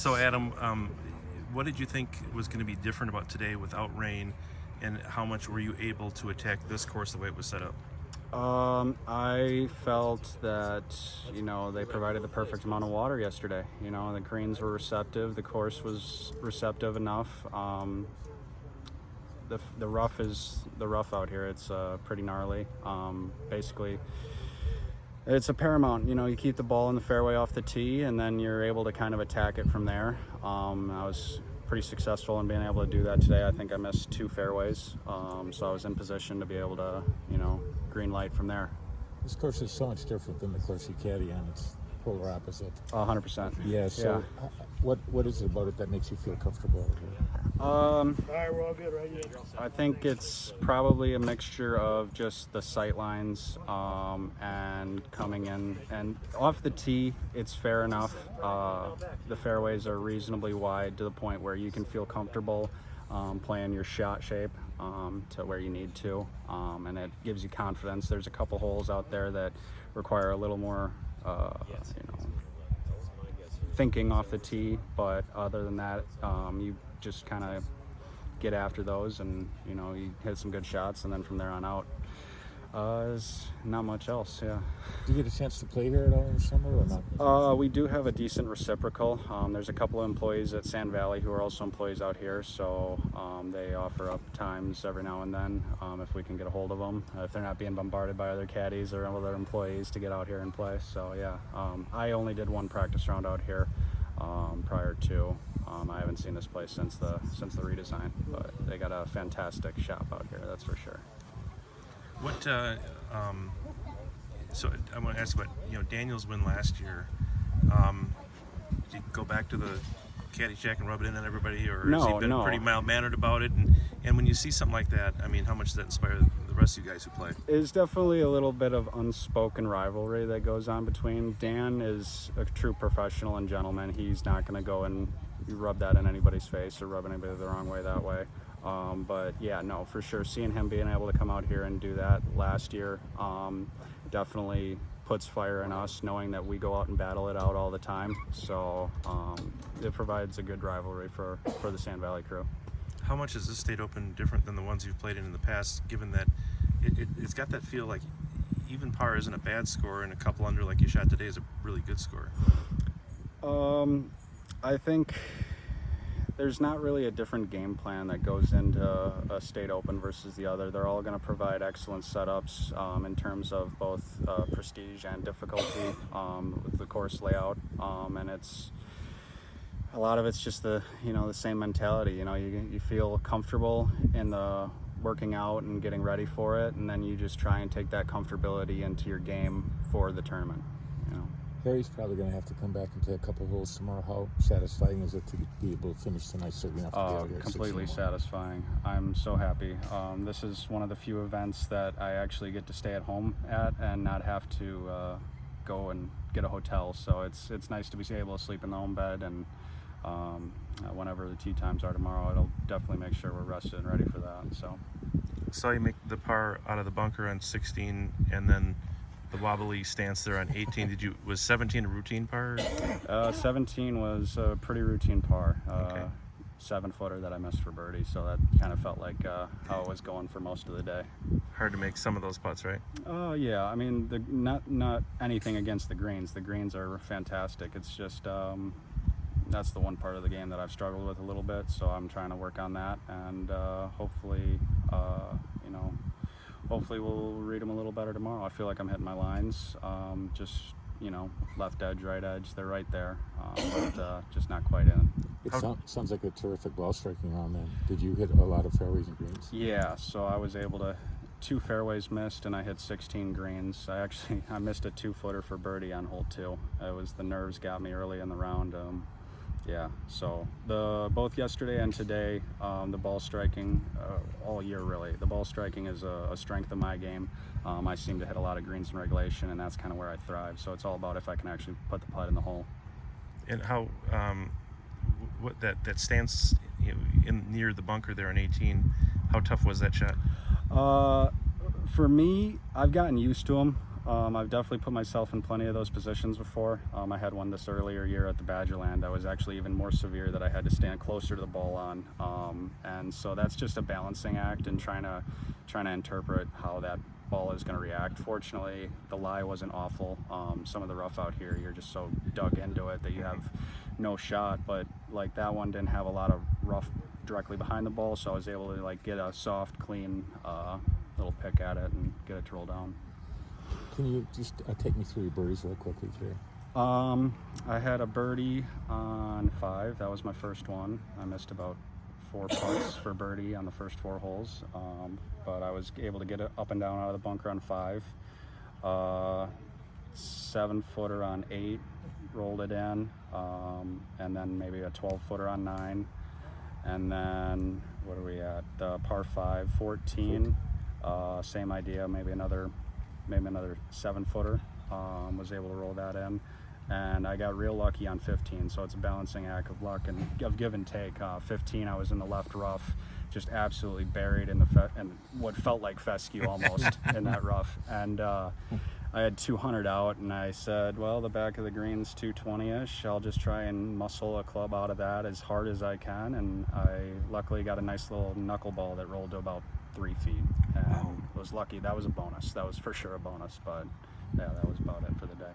So Adam, what did you think was going to be different about today without rain, and how much were you able to attack this course the way it was set up? I felt that, they provided the perfect amount of water yesterday. The greens were receptive, the course was receptive enough. The rough is the rough out here. It's pretty gnarly. Basically, it's a paramount. You keep the ball in the fairway off the tee, and then you're able to kind of attack it from there. I was pretty successful in being able to do that today. I think I missed 2 fairways, so I was in position to be able to, green light from there. This course is so much different than the course you caddy on. It's polar opposite. 100%. Yeah. So, what is it about it that makes you feel comfortable over here? All right, we're all good, right? Yeah. I think it's probably a mixture of just the sight lines and coming in. And off the tee, it's fair enough. The fairways are reasonably wide to the point where you can feel comfortable playing your shot shape to where you need to. And it gives you confidence. There's a couple holes out there that require a little more, thinking off the tee. But other than that, you just kind of get after those, and you hit some good shots, and then from there on out is not much else. Yeah. Do you get a chance to play here at all in the summer or not? We do have a decent reciprocal. There's a couple of employees at Sand Valley who are also employees out here, so they offer up times every now and then if we can get a hold of them, if they're not being bombarded by other caddies or other employees to get out here and play. So yeah, I only did 1 practice round out here prior to. I haven't seen this place since the redesign, but they got a fantastic shop out here, that's for sure. What? So I want to ask about Daniel's win last year. Did you go back to the caddy shack and rub it in on everybody, or has he been pretty mild mannered about it? And when you see something like that, I mean, how much does that inspire the rest of you guys who play? It's definitely a little bit of unspoken rivalry that goes on between. Dan is a true professional and gentleman. He's not going to go and rub that in anybody's face or rub anybody the wrong way that way. But yeah, no, for sure, seeing him being able to come out here and do that last year definitely puts fire in us, knowing that we go out and battle it out all the time. So it provides a good rivalry for the Sand Valley crew. How much is this State Open different than the ones you've played in the past, given that it's got that feel like even par isn't a bad score, and a couple under like you shot today is a really good score? I think there's not really a different game plan that goes into a State Open versus the other. They're all going to provide excellent setups in terms of both prestige and difficulty with the course layout, and it's a lot of it's just the same mentality. You feel comfortable in the working out and getting ready for it, and then you just try and take that comfortability into your game for the tournament. Harry's probably going to have to come back and play a couple of holes tomorrow. How satisfying is it to be able to finish tonight so we don't have to be out here? Completely satisfying. I'm so happy. This is one of the few events that I actually get to stay at home at and not have to go and get a hotel. So it's nice to be able to sleep in the home bed, and whenever the tee times are tomorrow, it'll definitely make sure we're rested and ready for that. So saw you make the par out of the bunker on 16, and then the wobbly stance there on 18. Was 17 a routine par? 17 was a pretty routine par. Okay. 7-footer that I missed for birdie, so that kind of felt like how it was going for most of the day. Hard to make some of those putts, right? Yeah. I mean, not anything against the greens. The greens are fantastic. It's just that's the one part of the game that I've struggled with a little bit. So I'm trying to work on that, and hopefully we'll read them a little better tomorrow. I feel like I'm hitting my lines. Just left edge, right edge, they're right there, but just not quite in. It sounds like a terrific ball striking round then. Did you hit a lot of fairways and greens? Yeah, so I was able to, 2 fairways missed, and I hit 16 greens. I missed a 2-footer for birdie on hole 2. It was the nerves got me early in the round. Yeah, so both yesterday and today, the ball striking, all year really, the ball striking is a strength of my game. I seem to hit a lot of greens in regulation, and that's kind of where I thrive. So it's all about if I can actually put the putt in the hole. And how, what that stance in near the bunker there on 18, how tough was that shot? For me, I've gotten used to them. I've definitely put myself in plenty of those positions before. I had one this earlier year at the Badgerland that was actually even more severe, that I had to stand closer to the ball on. And so that's just a balancing act and trying to interpret how that ball is going to react. Fortunately, the lie wasn't awful. Some of the rough out here, you're just so dug into it that you have no shot. But like that one didn't have a lot of rough directly behind the ball, so I was able to like get a soft, clean little pick at it and get it to roll down. Can you just take me through your birdies real quickly today? I had a birdie on 5. That was my first one. I missed about 4 putts for birdie on the first 4 holes, but I was able to get it up and down out of the bunker on 5. 7-footer on 8, rolled it in, and then maybe a 12-footer on 9. And then what are we at? Par 5, 14. Same idea, maybe another 7-footer. Was able to roll that in, and I got real lucky on 15. So it's a balancing act of luck and of give and take. 15, I was in the left rough, just absolutely buried in and what felt like fescue almost in that rough. And I had 200 out, and I said, well, the back of the green's 220-ish. I'll just try and muscle a club out of that as hard as I can. And I luckily got a nice little knuckleball that rolled to about 3 feet. And was lucky. That was a bonus. That was for sure a bonus. But yeah, that was about it for the day.